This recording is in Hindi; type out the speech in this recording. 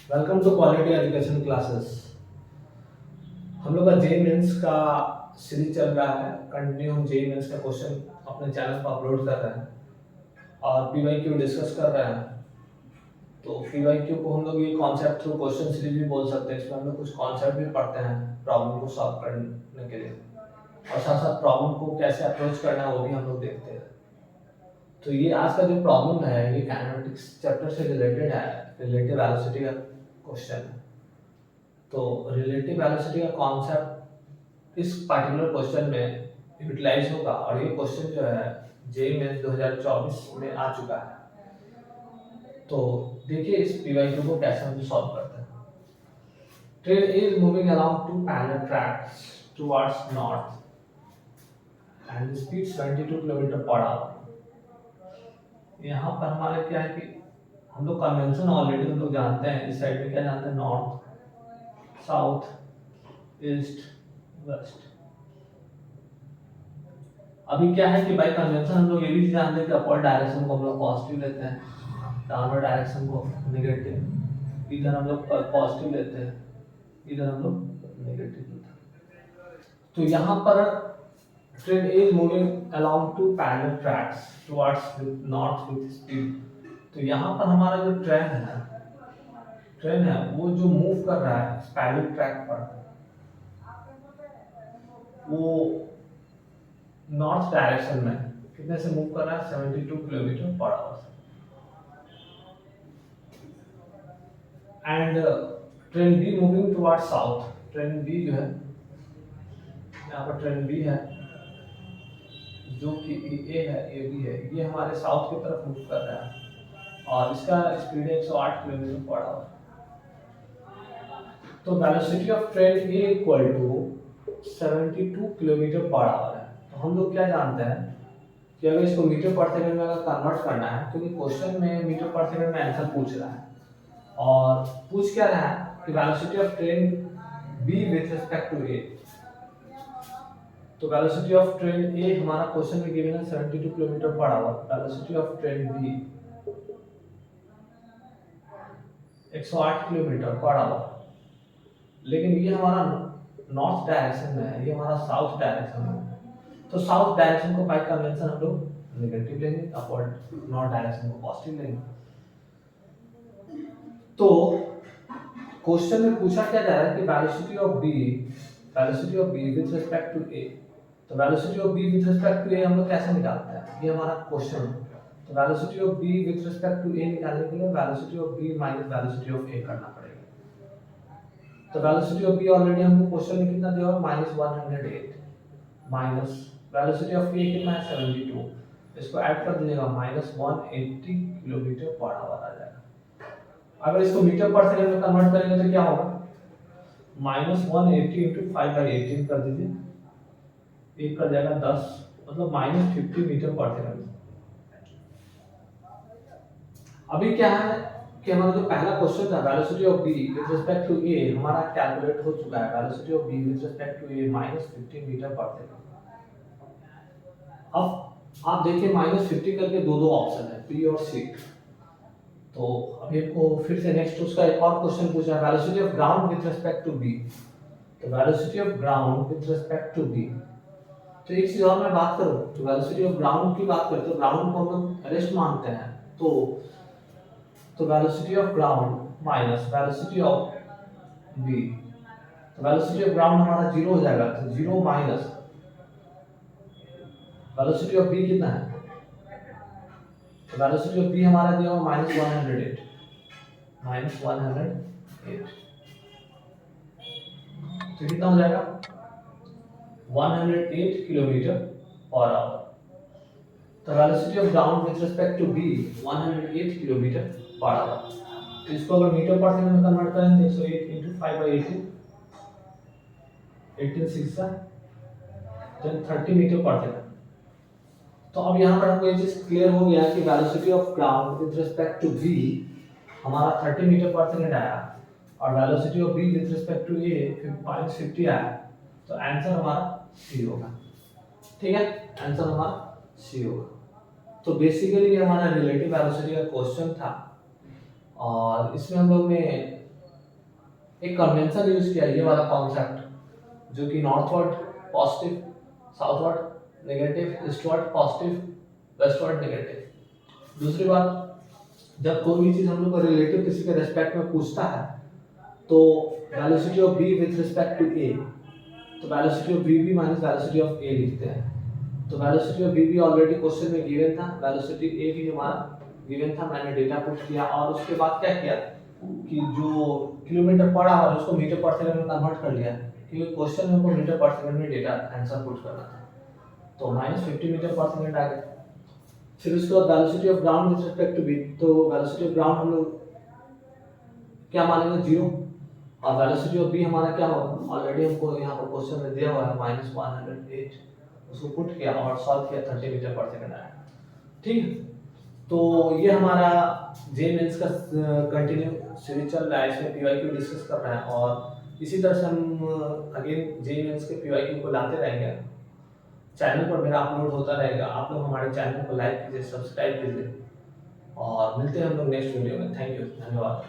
Welcome to quality education classes. हम लोग का जेई मेंस का सीरीज चल रहा है। कंटिन्यू हम जेई मेंस का क्वेश्चन अपने चैनल पर अपलोड कर रहे हैं और पीवाईक्यू डिस्कस कर रहे हैं। तो पीवाईक्यू को हम लोग ये कॉन्सेप्ट थ्रू क्वेश्चन सीरीज भी बोल सकते हैं। इसमें हम लोग कुछ कॉन्सेप्ट भी पढ़ते हैं प्रॉब्लम को सॉल्व करने के लिए, और साथ साथ प्रॉब्लम को कैसे अप्रोच करना है वो भी हम लोग देखते हैं। तो ये आज का जो प्रॉब्लम है ये काइनेमेटिक्स चैप्टर से रिलेटेड है। रिलेटिव वेलोसिटी का क्वेश्चन है। तो रिलेटिव वेलोसिटी का कॉन्सेप्ट इस पर्टिकुलर क्वेश्चन में यूटिलाइज होगा, और ये क्वेश्चन जो है जेईई मेंस 2024 में आ चुका है। तो देखिए इस पीवाईक्यू को कैसे हम सॉल्व करते हैं। Train is moving around two parallel tracks towards north and speed 72 kilometre per our. यहाँ पर हमारे क्या है कि हम लोग कन्वेंशन ऑलरेडी हम लोग जानते हैं। इस साइड में क्या जानते हैं, नॉर्थ, साउथ, ईस्ट, वेस्ट। अभी क्या है कि बाई कन्वेंशन हम लोग ये भी जानते हैं कि अपवर्ड डायरेक्शन को हम लोग पॉजिटिव लेते हैं, डाउनवर्ड डायरेक्शन को नेगेटिव। इधर हम लोग पॉजिटिव लेते हैं, इधर हम लोग नेगेटिव लेते हैं। तो यहाँ पर train is moving along two parallel tracks towards north with speed. तो यहाँ पर हमारा जो ट्रेन है वो जो मूव कर रहा है पैरेलल ट्रैक पर, वो नॉर्थ डायरेक्शन में कितने से मूव कर रहा है, 72 kilometre per hour. And train B moving toward south. Train B जो है, यहाँ पर ट्रेन बी है जो कि ए है, ए बी है, ये हमारे साउथ की तरफ मूव कर रहा है और इसका स्पीड है 108 किलोमीटर पर आवर। तो velocity of train A equal to 72 kilometre per hour है। तो हम लोग क्या जानते हैं कि अगर इसको मीटर पर सेकंड में अगर कन्वर्ट करना है, क्योंकि क्वेश्चन में मीटर पर सेकंड में आंसर पूछ रहा है, और पूछ क्या रहा है कि velocity of train B with respect to A. तो वेलोसिटी ऑफ ट्रेन ए हमारा क्वेश्चन में गिवन है 72 kilometre per hour. Velocity of train B 108 kilometre per hour, लेकिन ये हमारा नॉर्थ डायरेक्शन में है, ये हमारा साउथ डायरेक्शन में है। तो साउथ डायरेक्शन को बाय कन्वेंशन हम लोग नेगेटिव लेंगे, अपवर्ड नॉर्थ डायरेक्शन को पॉजिटिव लेंगे। तो क्वेश्चन में पूछा क्या जा रहा है कि velocity of B with respect to A. तो velocity of B with respect to A हम लोग कैसे निकालते हैं, ये हमारा क्वेश्चन है। तो velocity of B with respect to A निकालने के लिए velocity of B minus velocity of A करना पड़ेगा। तो वेलोसिटी ऑफ बी ऑलरेडी हमको क्वेश्चन में कितना दिया हुआ, -108, माइनस वेलोसिटी ऑफ ए कितना है 72, इसको ऐड कर दीजिएगा -180 किलोमीटर पर आवर आ जाएगा। अगर इसको मीटर पर सेकंड में कन्वर्ट करेंगे तो क्या होगा, -180 इंटू 5/18 कर दीजिए, एक कर जाएगा 10, मतलब -50 मीटर पर सेकंड। अभी क्या है कि हमारा जो पहला क्वेश्चन था velocity of B with respect to A हमारा कैलकुलेट हो चुका है। Velocity of B with respect to A -50 metre per second. अब आप देखिए -50 करके दो ऑप्शन है, बी और सी। तो अभी को फिर से नेक्स्ट उसका एक और क्वेश्चन पूछा है, velocity of ground with respect to B. तो velocity of ground with respect to B, तो एक चीज और मैं बात करूं तो वेलोसिटी ऑफ ग्राउंड की बात करें तो ग्राउंड को हम लोग रेस्ट मानते हैं। तो velocity of ground minus velocity of B, तो वेलोसिटी ऑफ ग्राउंड हमारा 0 हो जाएगा। तो 0 माइनस वेलोसिटी ऑफ बी कितना है, तो वेलोसिटी ऑफ बी हमारा दिया हुआ -108, तो कितना हो जाएगा 108 किलोमीटर पर आवर। तो velocity of ground with respect to B 108 kilometre per hour. तो इसको अगर मीटर पर सेकंड में कन्वर्ट करें तो 108 into 5/18, 18 6 then 30 metre per second. तो अब यहाँ पर हमको ये चीज क्लियर हो गया कि velocity of ground with respect to B हमारा 30 मीटर पर सेकंड आया, और velocity of B with respect to A 50 आया। तो आंसर हमारा सी होगा। ठीक है, आंसर हमारा सी होगा। तो बेसिकली ये हमारा रिलेटिव वेलोसिटी का क्वेश्चन था, और इसमें हम लोग ने एक कन्वेंशन यूज किया ये वाला कॉन्सेप्ट, जो कि northward positive, southward negative, eastward positive, westward negative. दूसरी बात, जब कोई भी चीज़ हम लोग को रिलेटिव किसी के रेस्पेक्ट में पूछता है तो velocity of B with respect to A, तो velocity of B B minus velocity of A लिखते हैं। तो velocity of B B already question में गिवन था, वेलोसिटी ए भी हमारा गिवन था, मैंने डेटा पुट किया और उसके बाद क्या किया कि जो किलोमीटर पर आवर उसको मीटर पर सेकंड में कन्वर्ट कर लिया, क्योंकि क्वेश्चन में हमको मीटर पर सेकंड में डेटा आंसर पुट करना था। तो -50 मीटर पर सेकंड आ गया। फिर उसके बाद velocity of ground with respect to B, तो वेलोसिटी ऑफ ग्राउंड हम लोग क्या मानेंगे 0, और वेलोसिटी ऑफ बी हमारा क्या होगा, ऑलरेडी हमको यहाँ पर क्वेश्चन में दिया हुआ है -108, उसको पुट किया और सॉल्व किया, 30 मीटर पर सेकंड आया। ठीक है, तो ये हमारा जे मेंस का कंटिन्यू सीरीज चल रहा है, इसमें पीवाईक्यू डिस्कस कर रहे हैं और इसी तरह से हम अगेन जे मेंस के पीवाईक्यू को लाते रहेंगे। चैनल पर मेरा अपलोड होता रहेगा, आप लोग हमारे चैनल को लाइक कीजिए, सब्सक्राइब कीजिए और मिलते हैं हम लोग नेक्स्ट वीडियो में। थैंक यू, धन्यवाद।